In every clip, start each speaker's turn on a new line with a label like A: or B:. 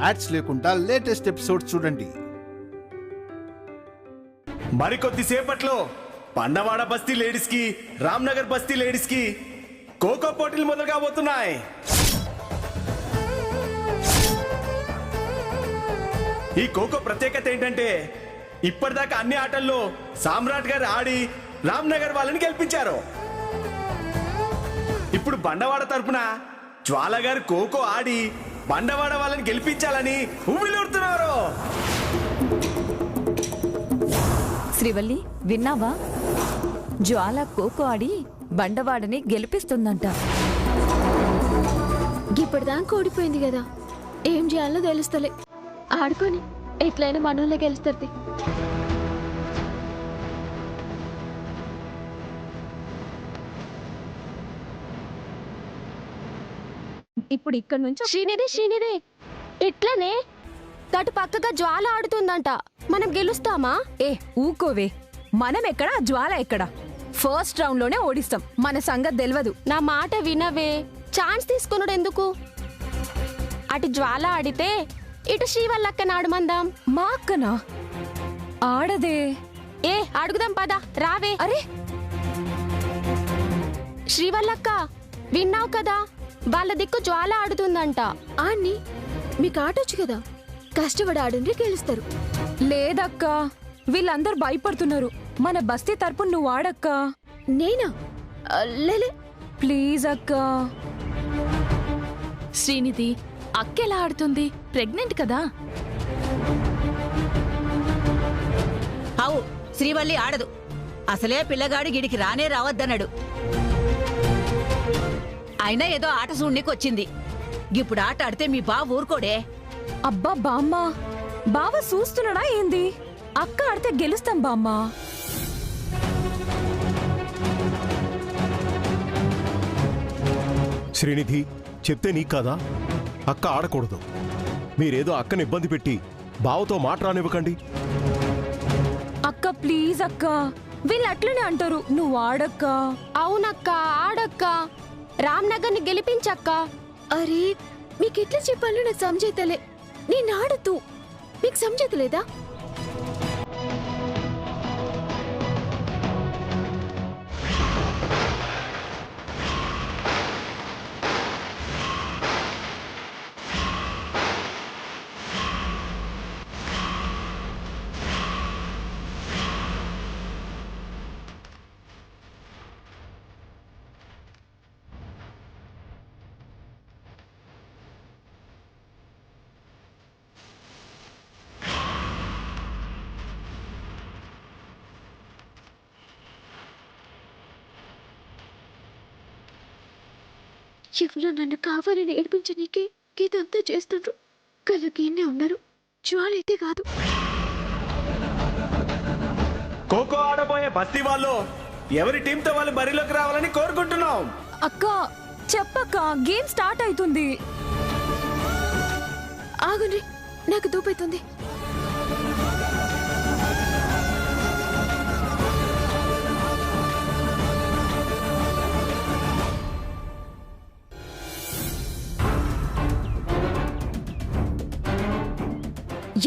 A: Ads లేకుండా latest episodes చూడండి.
B: మరికొద్ది సేపట్లో పన్నవాడ బస్తీ లేడీస్ కి, రామ్నగర్ బస్తీ లేడీస్ కి ఖోఖో పోటీలు మొదలు కాబోతున్నాయి. ఈ ఖోఖో ప్రత్యేకత ఏంటంటే ఇప్పటిదాకా అన్ని ఆటల్లో సామ్రాట్ గారు ఆడి రామ్నగర్ వాళ్ళని గెలిపించారు. ఇప్పుడు బండవాడ తరపున జ్వాల గారు ఖోఖో ఆడి బండవాడ వాళ్ళని గెలిపించాలని ఊవిలూరుతున్నారు.
C: శ్రీవల్లి, విన్నావా? జ్వాల ఖోఖో ఆడి బండవాడని గెలిపిస్తుందంట.
D: ఇప్పటిదాకా ఓడిపోయింది కదా, ఏం చేయాలో తెలుస్తలే. ఆడుకొని ఎట్లయినా మనోళ్ళే గెలుస్తుంది.
C: ఇప్పుడు ఇక్కడ నుంచి
D: శ్రీనిధి ఎట్లనే కటు పక్కగా జ్వాల ఆడుతుందంట, మనం గెలుస్తామా?
C: ఏ ఊకోవే, మనం ఎక్కడ జ్వాల ఎక్కడ? ఫస్ట్ రౌండ్ లోనే ఓడిస్తాం, మన సంగతి తెలియదు.
D: నా మాట వినవే, ఛాన్స్ తీసుకున్నాడు ఎందుకు? అటు జ్వాల ఆడితే ఇటు శ్రీవల్లక్కని ఆడమందాం.
C: మా అక్కనా? ఆడదే.
D: ఏ అడుగుదాం పదా, రావే.
C: అరే
D: శ్రీవల్లక్క, విన్నావు కదా, వాళ్ళ దిక్కు జ్వాల ఆడుతుందంట.
E: ఆన్ని మీకు ఆటొచ్చు కదా, కష్టపడి ఆడుండి గెలుస్తారు.
C: లేదక్కా, వీళ్ళందరూ భయపడుతున్నారు. మన బస్తీ తరపు నువ్వు ఆడక్కా.
E: నేనా? లేలే,
C: ప్లీజ్ అక్కా.
F: శ్రీనిధి, అక్కెలా ఆడుతుంది? ప్రెగ్నెంట్ కదా.
G: అవు శ్రీవల్లి ఆడదు. అసలే పిల్లగాడి గిడికి రానే రావద్దన్నాడు. అయినా ఏదో ఆట చూడ్నీకొచ్చింది. ఇప్పుడు ఆట ఆడితే మీ బావ ఊరుకోడే.
C: అబ్బా బామ్మ, బావ చూస్తున్నాడా ఏంది? అక్క ఆడితే గెలుస్తాం బామ్మ.
H: శ్రీనిధి, చెప్తే నీకు కాదా? అక్క ఆడకూడదు. మీరేదో అక్కని ఇబ్బంది పెట్టి బావతో మాట రానివ్వకండి.
C: అక్క ప్లీజ్ అక్క, వీళ్ళు అట్లనే అంటారు. నువ్వు ఆడక్క.
D: అవునక్క, ఆడక్క, రామ్నగర్ని గెలిపించక్క.
E: అరే మీకెట్లా చెప్పాలో నాకు సమజైతలే. నేను ఆడద్దు, మీకు సమజైతలేదా? ఎవరో నన్ను కావాలని ఏడిపించనీకే ఇదంతా చేస్తుండ్రు. కళ్ళకేనే ఉన్నారు, జ్వాలైతే కాదు.
B: ఖోఖో ఆడబోయే బస్తీ వాళ్ళు ఎవరి టీంతో వాళ్ళు బరిలోకి రావాలని కోరుకుంటున్నాం.
C: అక్క చెప్పక్క, గేమ్ స్టార్ట్ అవుతుంది.
E: ఆగుండ్రి, నాకు దూపైతుంది.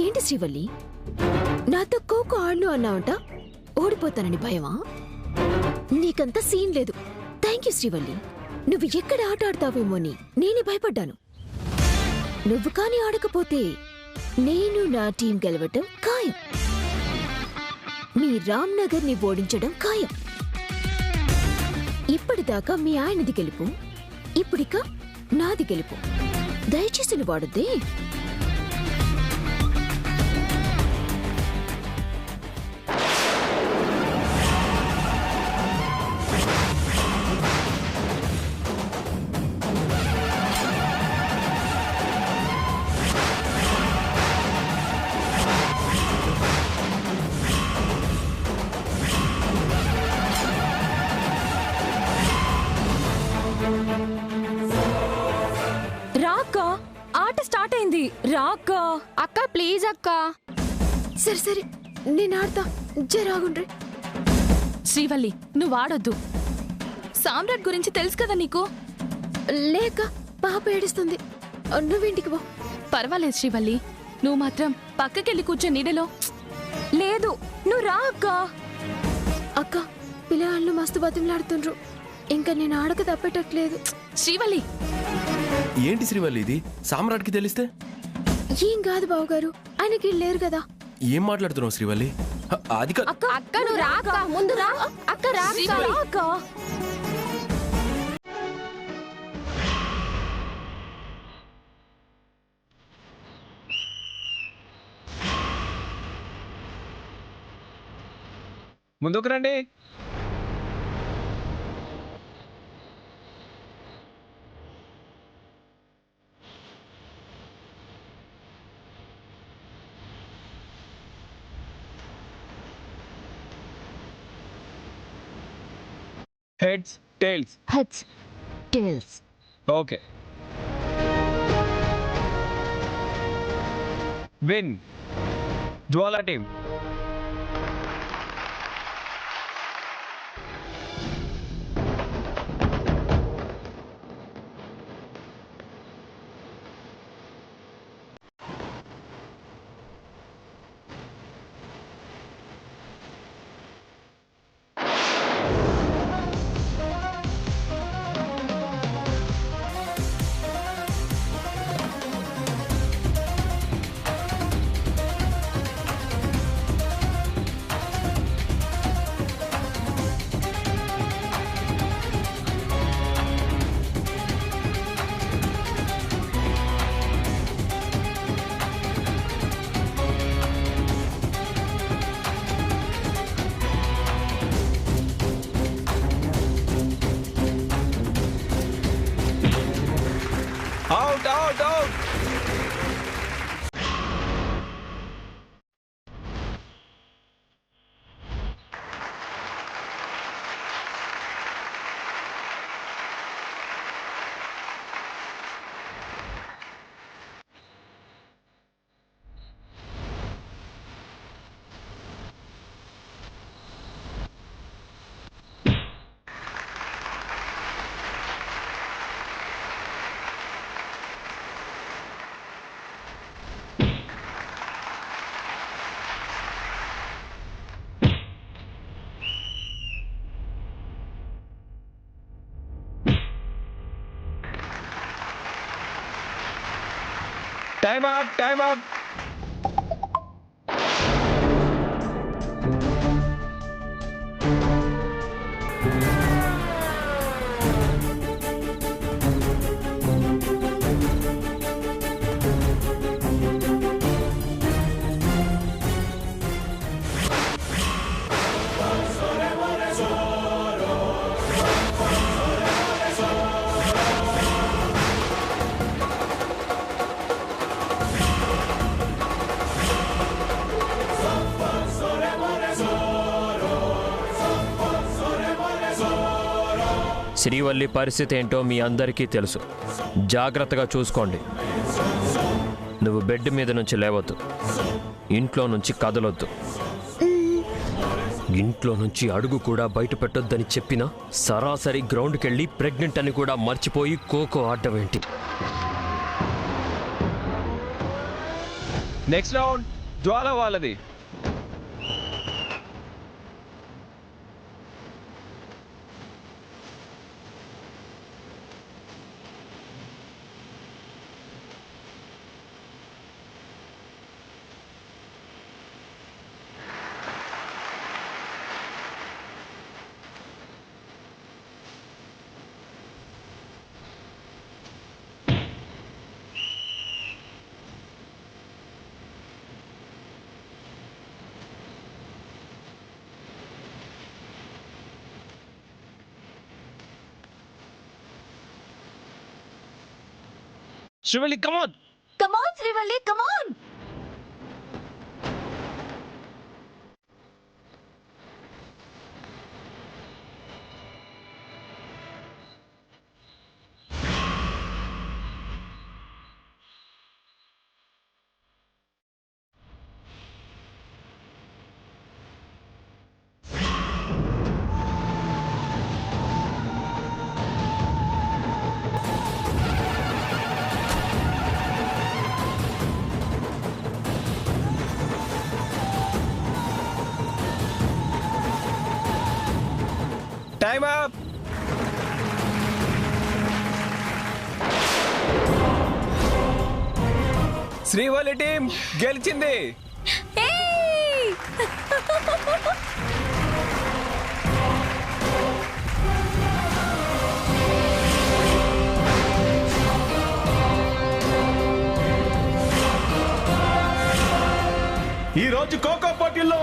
E: ఏంటి శ్రీవల్లి, నాతో ఖోఖో ఆడను అన్నావంట? ఓడిపోతానని భయమా? నీకంత సీన్ లేదు. Thank you Srivalli. నువ్వు ఎక్కడ ఆట ఆడతావేమోని నేనే భయపడ్డాను. నువ్వు కాని ఆడకపోతే నేను నా టీం గెలవటం ఖాయం. మీ రామ్నగర్ని ఓడించడం ఖాయం. ఇప్పటిదాకా మీ ఆయనది గెలుపు, ఇప్పుడిక నాది గెలుపు. దయచేసి నువ్వు ఆడొద్దే.
C: రాక్క, ఆట స్టార్ట్ అయింది. రాక్క.
D: అక్క ప్లీజ్ అక్క.
E: సరే సరే, నేను ఆడతా, జరాగుండ్రి.
F: శ్రీవల్లి, నువ్వు ఆడొద్దు. సామ్రాట్ గురించి తెలుసు కదా నీకు.
E: లేక పాప ఏడుస్తుంది, నువ్వింటికి పో.
F: పర్వాలేదు శ్రీవల్లి, నువ్వు మాత్రం పక్కకెళ్ళి కూర్చో నీడలో.
C: లేదు, నువ్వు రా అక్క.
E: అక్క పిల్లగాళ్ళు మస్తు బతిమలాడుతుండ్రు, ఇంకా నేను ఆడక తప్పేటట్లేదు.
F: శ్రీవల్లి,
B: ఏంటి శ్రీవల్లి ఇది? సామ్రాట్కి తెలిస్తే?
E: ఏం కాదు బావగారు, ఆయనకి వీళ్ళు లేరు కదా.
B: ఏం మాట్లాడుతున్నావు శ్రీవల్లి? అది కాదు.
D: అక్క నువ్వు రా అక్క, ముందు రా అక్క, రా అక్క.
C: రా అక్క.
I: ముందుకు రండి. Heads tails.
E: Heads tails.
I: Okay. Win Jwala team. Out, out, out. Time up, time up.
J: Srivalli పరిస్థితి ఏంటో మీ అందరికీ తెలుసు. జాగ్రత్తగా చూసుకోండి. నువ్వు బెడ్ మీద నుంచి లేవద్దు, ఇంట్లో నుంచి కదలొద్దు, ఇంట్లో నుంచి అడుగు కూడా బయట పెట్టొద్దని చెప్పినా సరాసరి గ్రౌండ్కి వెళ్ళి ప్రెగ్నెంట్ అని కూడా మర్చిపోయి ఖోఖో ఆడడం ఏంటి?
I: నెక్స్ట్ రౌండ్ జ్వాల వాళ్ళది. Shivali, come on!
C: Come on, Srivalli, come on!
I: Time up. Srivalli team గెలిచింది.
B: ఈ రోజు ఖోఖో పోటీల్లో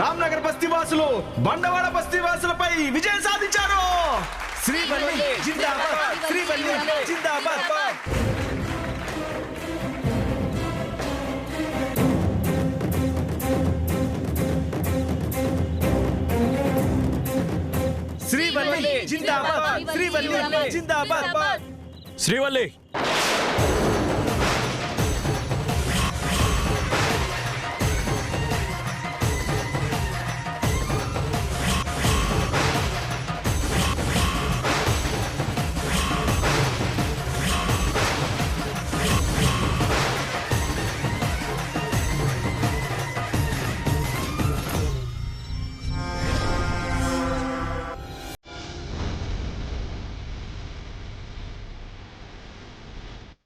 B: రామ్నగర్ బస్తీవాసులు బండవాడ బస్తీవాసులపై విజయం సాధించారు. శ్రీవల్లి జిందాబాద్, శ్రీవల్లి జిందాబాద్. శ్రీవల్లి జిందాబాద్, శ్రీవల్లి జిందాబాద్.
J: శ్రీవల్లి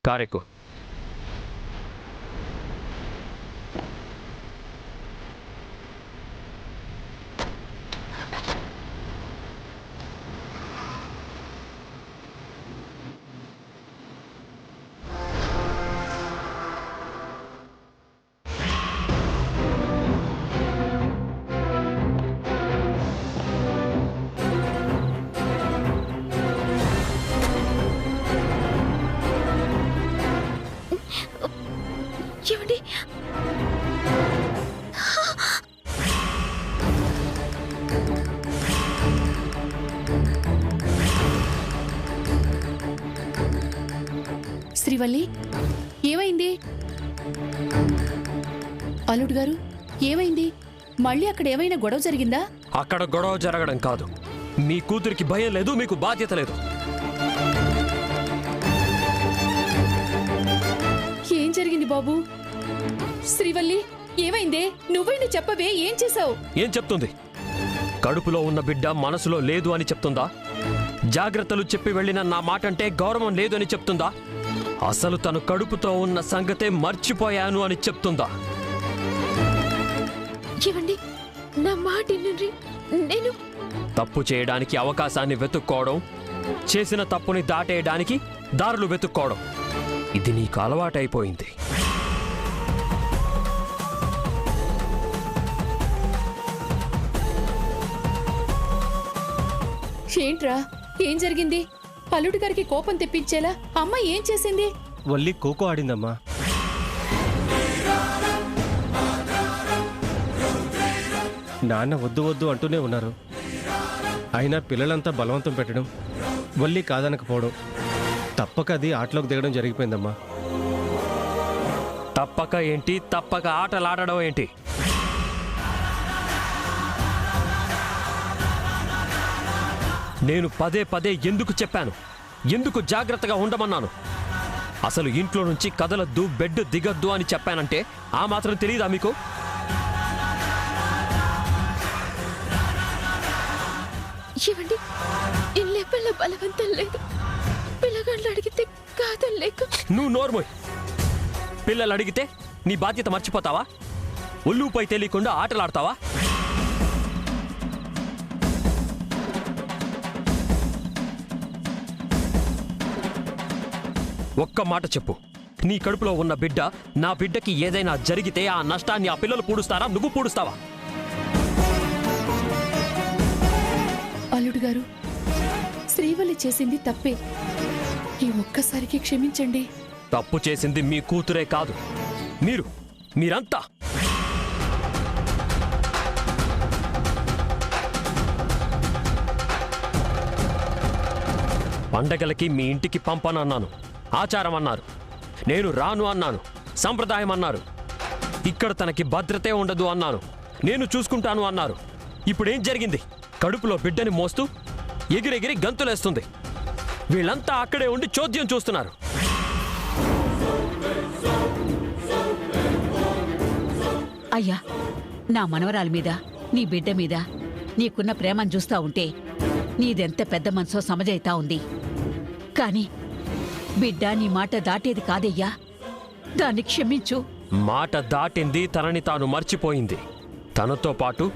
J: కారెక్కు.
E: ఏమండి?
F: శ్రీవల్లి ఏమైంది? అల్లుడు గారు ఏమైంది? మళ్ళీ అక్కడ ఏమైనా గొడవ జరిగిందా?
J: అక్కడ గొడవ జరగడం కాదు, మీ కూతురికి భయం లేదు, మీకు బాధ్యత లేదు.
F: ఏం జరిగింది బాబు? శ్రీవల్లి ఏమైందే? నువ్వైనా చెప్పవే, ఏం చేసావు?
J: ఏం చెప్తుంది? కడుపులో ఉన్న బిడ్డ మనసులో లేదు అని చెప్తుందా? జాగ్రత్తలు చెప్పి వెళ్ళిన నా మాట అంటే గౌరవం లేదు అని చెప్తుందా? అసలు తను కడుపుతో ఉన్న సంగతే మర్చిపోయాను అని చెప్తుందా?
E: ఏమండి, నా మాట వినండి. నేను
J: తప్పు చేయడానికి అవకాశాన్ని వెతుక్కోవడం, చేసిన తప్పుని దాటేయడానికి దారులు వెతుక్కోవడం, ఇది నీకు అలవాటైపోయింది.
F: ఏంట్రా, ఏం జరిగింది? అల్లుడి గారికి కోపం తెప్పించేలా అమ్మ ఏం చేసింది?
H: వల్లి ఖోఖో ఆడిందమ్మా. నాన్న వద్దు వద్దు అంటూనే ఉన్నారు. అయినా పిల్లలంతా బలవంతం పెట్టడం, వల్లి కాదనకపోవడం, తప్పక అది ఆటలోకి దిగడం జరిగిపోయిందమ్మా.
J: తప్పక ఏంటి? తప్పక ఆటలాడడం ఏంటి? నేను పదే పదే ఎందుకు చెప్పాను? ఎందుకు జాగ్రత్తగా ఉండమన్నాను? అసలు ఇంట్లో నుంచి కదలొద్దు, బెడ్ దిగొద్దు అని చెప్పానంటే ఆ మాత్రం తెలియదా మీకు?
E: ఏమండి, ఇల్లే పిల్ల బలవంతం లేదు. పిల్లగాళ్ళు అడిగితే కాదలేక.
J: నువ్వు నోర్మోయ్. పిల్లలు అడిగితే నీ బాధ్యత మర్చిపోతావా? ఒళ్ళుపై తెలియకుండా ఆటలాడతావా? ఒక్క మాట చెప్పు, నీ కడుపులో ఉన్న బిడ్డ, నా బిడ్డకి ఏదైనా జరిగితే ఆ నష్టాన్ని ఆ పిల్లలు పూడుస్తారా, నువ్వు పూడుస్తావా?
F: అల్లుడు గారు, శ్రీవల్లి చేసింది తప్పే. ఈ ఒక్కసారికి క్షమించండి.
J: తప్పు చేసింది మీ కూతురే కాదు, మీరంతా. పండగలకి మీ ఇంటికి పంపనన్నాను, ఆచారం అన్నారు. నేను రాను అన్నాను, సంప్రదాయం అన్నారు. ఇక్కడ తనకి భద్రతే ఉండదు అన్నాను, నేను చూసుకుంటాను అన్నారు. ఇప్పుడేం జరిగింది? కడుపులో బిడ్డని మోస్తూ ఎగిరెగిరి గంతులేస్తుంది. వీళ్ళంతా అక్కడే ఉండి చోద్యం చూస్తున్నారు.
G: అయ్యా, నా మనవరాలి మీద, నీ బిడ్డ మీద నీకున్న ప్రేమను చూస్తా ఉంటే నీదెంత పెద్ద మనసో సమజైతా ఉంది. కాని బిడ్డ నీ మాట దాటేది కాదయ్యా. దాన్ని క్షమించు.
J: మాట దాటింది, తనని తాను మర్చిపోయింది. తనతో పాటు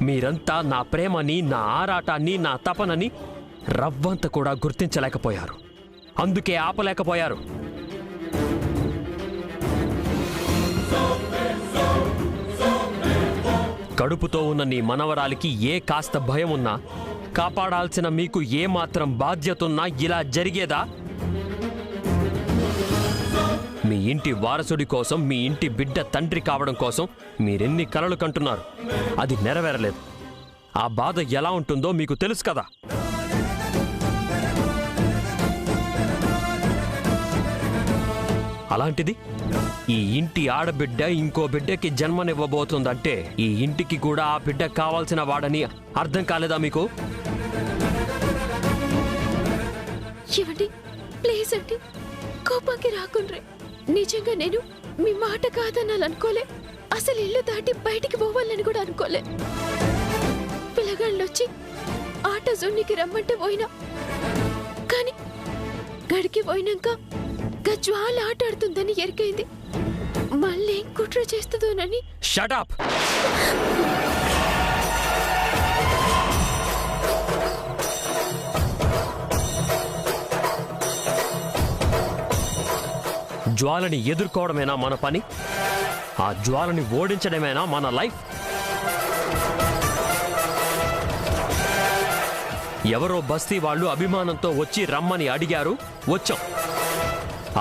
J: మీరంతా నా ప్రేమని, నా ఆరాటాన్ని, నా తపనని రవ్వంత కూడా గుర్తించలేకపోయారు. అందుకే ఆపలేకపోయారు. కడుపుతో ఉన్న నీ మనవరాలికి ఏ కాస్త భయం ఉన్నా, కాపాడాల్సిన మీకు ఏమాత్రం బాధ్యతున్నా ఇలా జరిగేదా? మీ ఇంటి వారసుడి కోసం, మీ ఇంటి బిడ్డ తండ్రి కావడం కోసం మీరెన్ని కలలు కంటున్నారు, అది నెరవేరలేదు. ఆ బాధ ఎలా ఉంటుందో మీకు తెలుసు కదా. అలాంటిది ఈ ఇంటి ఆడబిడ్డ ఇంకో బిడ్డకి జన్మనివ్వబోతుందంటే ఈ ఇంటికి కూడా ఆ బిడ్డ కావాల్సిన వాడని అర్థం కాలేదా మీకు?
E: ఏమండి, ప్లీజ్ అండి, కోపానికి రాకుండ్రే. నిజంగా నేను మీ మాట కాదనాలనుకోలే. అసలు ఇల్లు దాటి బయటికి పోవాలని కూడా అనుకోలే. పిల్లగాళ్ళొచ్చి ఆట జొన్నికి రమ్మంటే పోయినా, కానీ గడికి పోయినాక జ్వాల ఆట ఆడుతుందని ఎరికైంది. మళ్ళీ కుట్ర చేస్తుందోనని.
J: Shut up! జ్వాలని ఎదుర్కోవడమేనా మన పని? ఆ జ్వాలని ఓడించడమేనా మన లైఫ్? ఎవరో బస్తీ వాళ్ళు అభిమానంతో వచ్చి రమ్మని అడిగారు, వచ్చాం.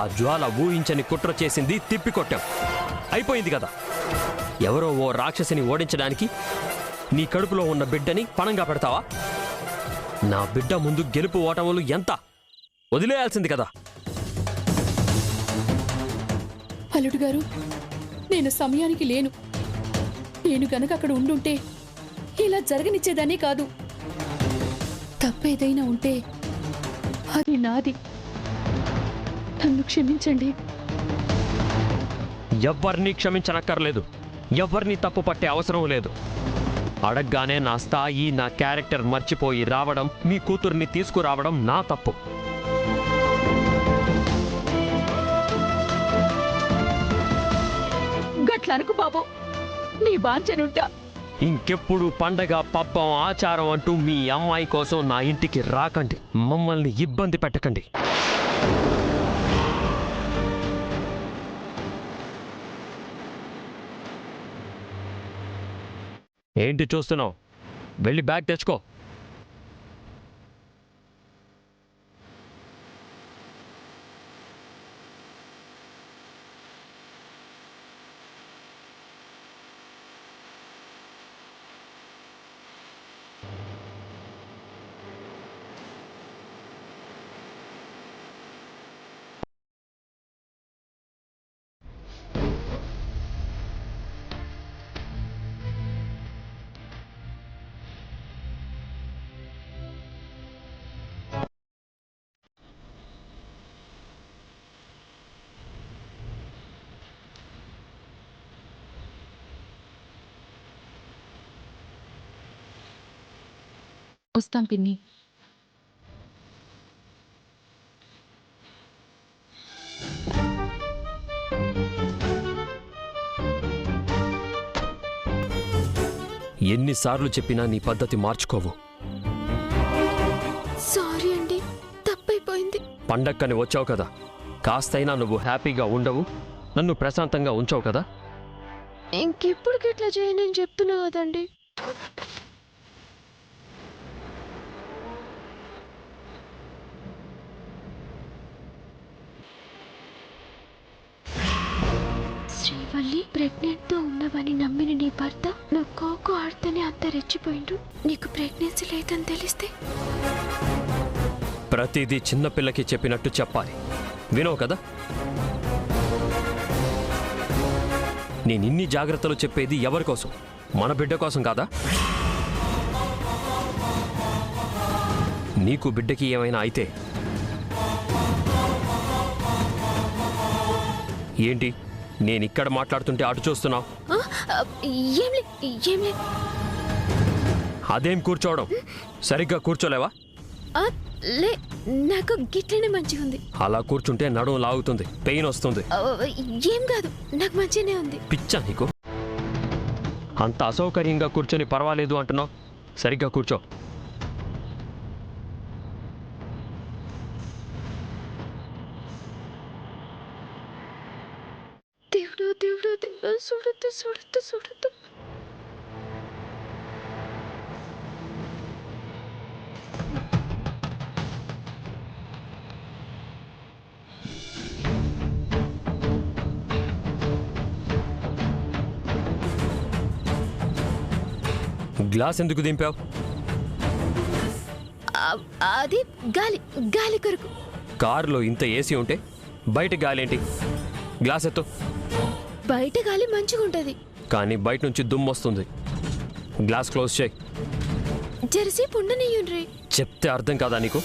J: ఆ జ్వాల ఊహించని కుట్ర చేసింది, తిప్పికొట్టాం, అయిపోయింది కదా. ఎవరో ఓ రాక్షసిని ఓడించడానికి నీ కడుపులో ఉన్న బిడ్డని పణంగా పెడతావా? నా బిడ్డ ముందు గెలుపు ఓటములు ఎంత? వదిలేయాల్సింది కదా.
F: అల్లుడు గారు, నేను సమయానికి లేను. నేను గనక అక్కడ ఉండుంటే ఇలా జరగనిచ్చేదానే కాదు. తప్పేదైనా ఉంటే అది నాది. నన్ను క్షమించండి.
J: ఎవ్వరినీ క్షమించనక్కర్లేదు. ఎవ్వరినీ తప్పు పట్టే అవసరం లేదు. అడగ్గానే నా స్థాయి, నా క్యారెక్టర్ మర్చిపోయి రావడం, మీ కూతుర్ని తీసుకురావడం నా తప్పు.
G: గట్లనుకు బాబు, నీ బాంచనుంటా.
J: ఇంకెప్పుడు పండగ, పబ్బం, ఆచారం అంటూ మీ అమ్మాయి కోసం నా ఇంటికి రాకండి. మమ్మల్ని ఇబ్బంది పెట్టకండి. ఏంటి చూస్తున్నావు? వెళ్ళి బ్యాగ్ తెచ్చుకో.
F: వస్తాం పిన్ని.
J: ఎన్నిసార్లు చెప్పినా నీ పద్ధతి మార్చుకోవు.
E: సారీ అండి, తప్పైపోయింది.
J: పండక్కని వచ్చావు కదా, కాస్తైనా నువ్వు హ్యాపీగా ఉండవు, నన్ను ప్రశాంతంగా ఉంచావు కదా.
E: ఇంకెప్పుడు ఇట్లా చేయనని చెప్తున్నా కదండి. శ్రీవల్లి ప్రెగ్నెంట్ తో ఉన్నవని నమ్మిన నీ భర్త నా కోకో ఆడితేనే అంత రెచ్చిపోయిండు. నీకు ప్రెగ్నెన్సీ లేదని తెలిస్తే
J: ప్రతిదీ చిన్నపిల్లకి చెప్పినట్టు చెప్పాలి. వినవు కదా? నేనిన్ని జాగ్రత్తలు చెప్పేది ఎవరి కోసం? మన బిడ్డ కోసం కాదా? నీకు బిడ్డకి ఏమైనా అయితే ఏంటి? నేనిక్కడ మాట్లాడుతుంటే అటు చూస్తున్నావు. అదేం కూర్చోవడం, సరిగ్గా కూర్చోలేవా?
E: ఆ, లే నాకు గిట్లనే మంచిగా ఉంది.
J: అలా కూర్చుంటే నడుము లాగుతుంది, పెయిన్ వస్తుంది.
E: ఏం కాదు, నాకు మంచిగానే ఉంది.
J: పిచ్చా నీకు? అంత అసౌకర్యంగా కూర్చొని పర్వాలేదు అంటున్నావు. సరిగ్గా కూర్చో.
E: దేవుడు దేవుడు దేవుడు, చూడద్దు చూడద్దు చూడద్దు.
J: గ్లాస్ ఎందుకు దింపావు?
E: అది గాలి గాలి కొరకు.
J: కారులో ఇంత ఏసీ ఉంటే బయట గాలి ఏంటి? గ్లాస్ ఎత్తు.
E: బయట గాలి మంచిగా ఉంటది,
J: కానీ బయట నుంచి దుమ్ము వస్తుంది. గ్లాస్ క్లోజ్ చేయి.
E: జెర్సీ ఉండనియ్యుండ్రి.
J: చెప్తే అర్థం కాదా నీకు?